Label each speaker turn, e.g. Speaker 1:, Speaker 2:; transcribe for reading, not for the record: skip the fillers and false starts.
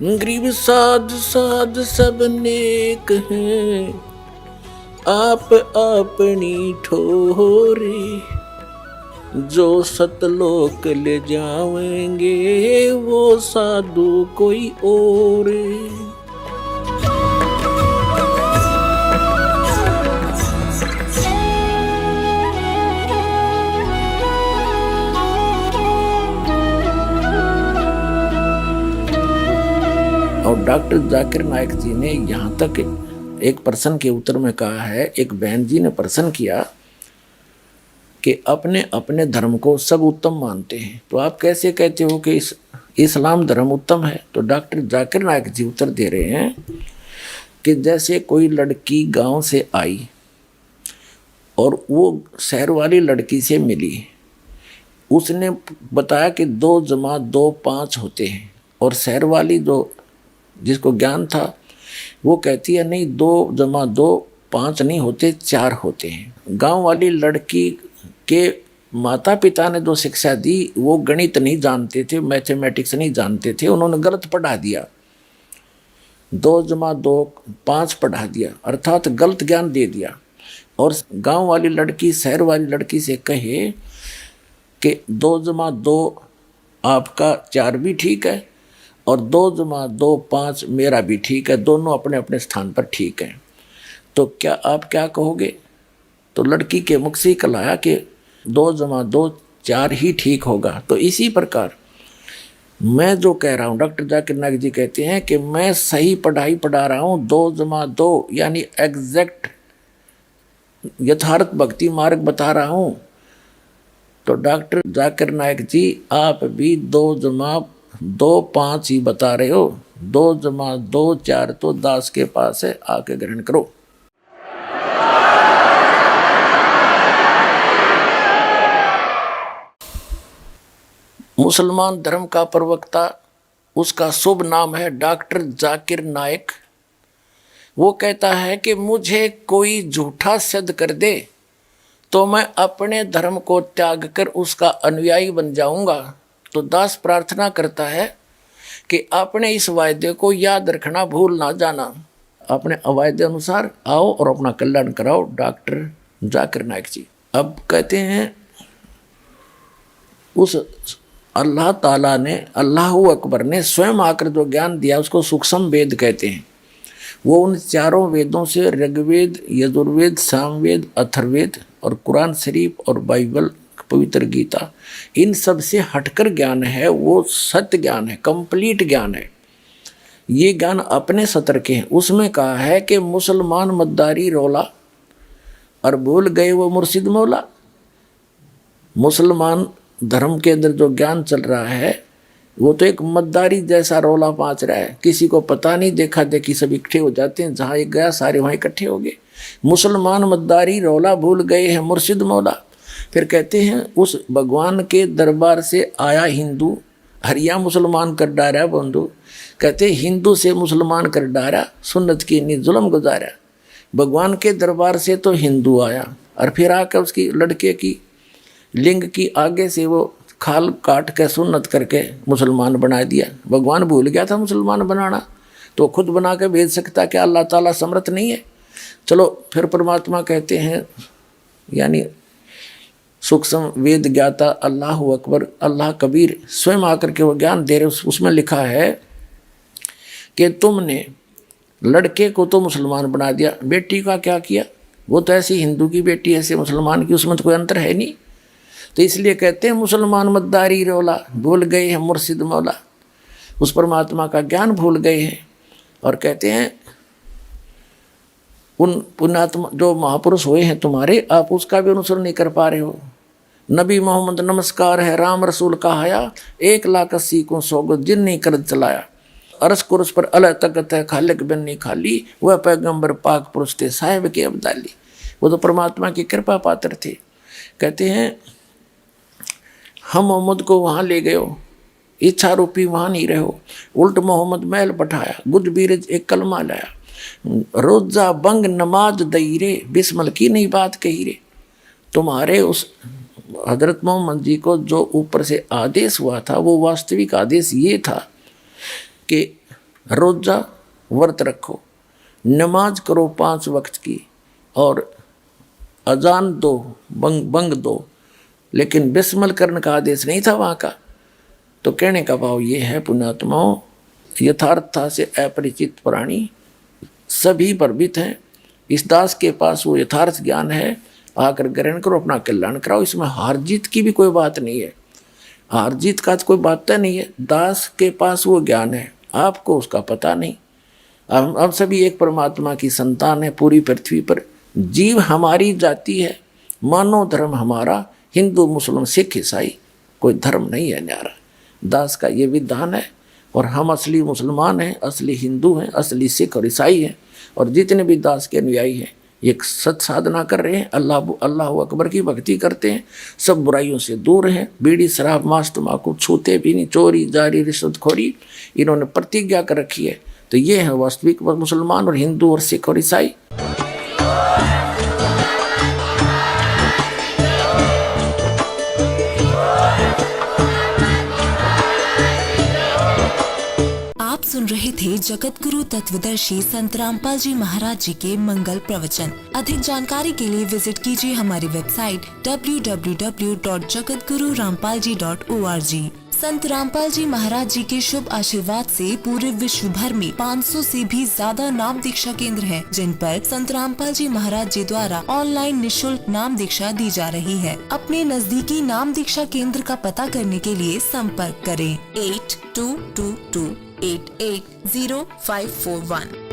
Speaker 1: गरीब साध साध सब नेक हैं, आप अपनी ठोरे। जो सतलोक ले जाएंगे वो साधु कोई और। और डॉक्टर जाकिर नाइक जी ने यहाँ तक एक प्रश्न के उत्तर में कहा है, एक बहन जी ने प्रश्न किया कि अपने अपने धर्म को सब उत्तम मानते हैं, तो आप कैसे कहते हो कि इस्लाम धर्म उत्तम है? तो डॉक्टर जाकिर नाइक जी उत्तर दे रहे हैं कि जैसे कोई लड़की गांव से आई और वो शहर वाली लड़की से मिली, उसने बताया कि 2 जमा 2 5 होते हैं, और शहर वाली जो जिसको ज्ञान था वो कहती है नहीं, 2 जमा 2 5 नहीं होते, 4 होते हैं। गांव वाली लड़की के माता पिता ने जो शिक्षा दी वो गणित नहीं जानते थे, मैथमेटिक्स नहीं जानते थे, उन्होंने गलत पढ़ा दिया, 2 जमा 2 5 पढ़ा दिया, अर्थात गलत ज्ञान दे दिया। और गांव वाली लड़की शहर वाली लड़की से कहे कि 2 जमा 2 आपका 4 भी ठीक है और 2 जमा 2 5 मेरा भी ठीक है, दोनों अपने अपने स्थान पर ठीक हैं, तो क्या आप क्या कहोगे? तो लड़की के मुख से कहलाया कि 2 जमा 2 4 ही ठीक होगा। तो इसी प्रकार मैं जो कह रहा हूँ, डॉक्टर जाकिर नाइक जी कहते हैं कि मैं सही पढ़ाई पढ़ा रहा हूँ, 2 जमा 2 यानी एग्जैक्ट यथार्थ भक्ति मार्ग बता रहा हूँ। तो डॉक्टर जाकिर नाइक जी आप भी 2 जमा 2 5 ही बता रहे हो, 2 जमा 2 4 तो दास के पास है, आके ग्रहण करो। मुसलमान धर्म का प्रवक्ता, उसका शुभ नाम है डॉक्टर जाकिर नाइक। वो कहता है कि मुझे कोई झूठा सिद्ध कर दे तो मैं अपने धर्म को त्याग कर उसका अनुयायी बन जाऊंगा। तो दास प्रार्थना करता है कि अपने इस वायदे को याद रखना, भूल ना जाना। अपने वायदे अनुसार आओ और अपना कल्याण कराओ, डॉक्टर जाकिर नाइक जी। अब कहते हैं उस अल्लाह ताला ने, अल्लाह अकबर ने स्वयं आकर जो ज्ञान दिया उसको सूक्ष्म वेद कहते हैं। वो उन 4 वेदों से ऋग्वेद, यजुर्वेद, सामवेद, अथर्ववेद और कुरान शरीफ और बाइबल, पवित्र गीता, इन सब से हटकर ज्ञान है, वो सत्य ज्ञान है, कंप्लीट ज्ञान है। ये ज्ञान अपने सत्र के हैं। उसमें कहा है कि मुसलमान मद्दारी रोला और भूल गए वो मुर्शिद मौला। मुसलमान धर्म के अंदर जो ज्ञान चल रहा है वो तो एक मद्दारी जैसा रोला पाँच रहा है, किसी को पता नहीं, देखा देखी सब इकट्ठे हो जाते हैं, जहाँ एक गया सारे वहाँ इकट्ठे हो गए। मुसलमान मद्दारी रोला भूल गए हैं मुर्शिद मौला। फिर कहते हैं उस भगवान के दरबार से आया हिंदू, हरिया मुसलमान कर डारा बंधु। कहते हिंदू से मुसलमान कर डारा, सुन्नत की नी जुल्म गुजारा। भगवान के दरबार से तो हिंदू आया और फिर आकर उसकी लड़के की लिंग की आगे से वो खाल काट के सुन्नत करके मुसलमान बना दिया। भगवान भूल गया था मुसलमान बनाना, तो खुद बना के भेज सकता, क्या अल्लाह ताला समर्थ नहीं है? चलो फिर परमात्मा कहते हैं, यानी सूक्ष्म वेद ज्ञाता अल्लाह अकबर, अल्लाह कबीर स्वयं आकर के वो ज्ञान दे रहे। उसमें लिखा है कि तुमने लड़के को तो मुसलमान बना दिया, बेटी का क्या किया? वो तो ऐसी हिंदू की बेटी ऐसे मुसलमान की, उसमें तो कोई अंतर है नहीं। तो इसलिए कहते हैं मुसलमान मद्दारी रोला, भूल गए हैं मुर्शिद मौला। उस परमात्मा का ज्ञान भूल गए हैं। और कहते हैं उन पुण्यात्मा जो महापुरुष हुए हैं तुम्हारे, आप उसका भी अनुसरण नहीं कर पा रहे हो। नबी मोहम्मद नमस्कार है, राम रसूल का हया, 1,80,000 को सोगो जिन नहीं कर चलाया। अरस कुरस पर अल्लाह तकत है, खालिक बिन नहीं खाली, वह पैगंबर पाक पुरुष थे साहिब के अब्दाली। वो तो परमात्मा की कृपा पात्र थे। कहते हैं हम मोहम्मद को वहाँ ले गए हो, इच्छा रूपी वहाँ नहीं रहे हो, उल्ट मोहम्मद महल पठाया, गुज बीरज एक कलमा लाया, रोजा बंग नमाज दई रे, बिस्मल की नहीं बात कही रे। तुम्हारे उस हजरत मोहम्मद जी को जो ऊपर से आदेश हुआ था वो वास्तविक आदेश ये था कि रोजा व्रत रखो, नमाज करो 5 वक्त की, और अजान दो, बंग दो, लेकिन बिस्मिल करने का आदेश नहीं था वहाँ का। तो कहने का भाव ये है पुण्यात्माओं, यथार्थता से अपरिचित प्राणी सभी भ्रमित हैं। इस दास के पास वो यथार्थ ज्ञान है, आकर ग्रहण करो, अपना कल्याण कराओ। इसमें हार जीत की भी कोई बात नहीं है, हार जीत का तो कोई बात नहीं है। दास के पास वो ज्ञान है, आपको उसका पता नहीं। हम सभी एक परमात्मा की संतान है। पूरी पृथ्वी पर जीव हमारी जाति है, मानव धर्म हमारा हिंदू मुस्लिम सिख ईसाई, कोई धर्म नहीं है न्यारा। दास का ये विधान है, और हम असली मुसलमान हैं, असली हिंदू हैं, असली सिख और ईसाई हैं। और जितने भी दास के अनुयायी हैं ये सत साधना कर रहे हैं, अल्लाह अकबर की भक्ति करते हैं, सब बुराइयों से दूर हैं, बीड़ी शराब मांस तम्बाकू छूते भी नहीं, चोरी जारी रिश्वतखोरी इन्होंने प्रतिज्ञा कर रखी है। तो ये है वास्तविक मुसलमान और हिंदू और सिख और ईसाई।
Speaker 2: आप सुन रहे थे जगत गुरु तत्वदर्शी संत रामपाल जी महाराज जी के मंगल प्रवचन। अधिक जानकारी के लिए विजिट कीजिए हमारी वेबसाइट www.jagatgururampalji.org। संत रामपाल जी महाराज जी के शुभ आशीर्वाद से पूरे विश्व भर में 500 से भी ज्यादा नाम दीक्षा केंद्र हैं, जिन पर संत रामपाल जी महाराज जी द्वारा ऑनलाइन निशुल्क नाम दीक्षा दी जा रही है। अपने नजदीकी नाम दीक्षा केंद्र का पता करने के लिए संपर्क करें 8222880541।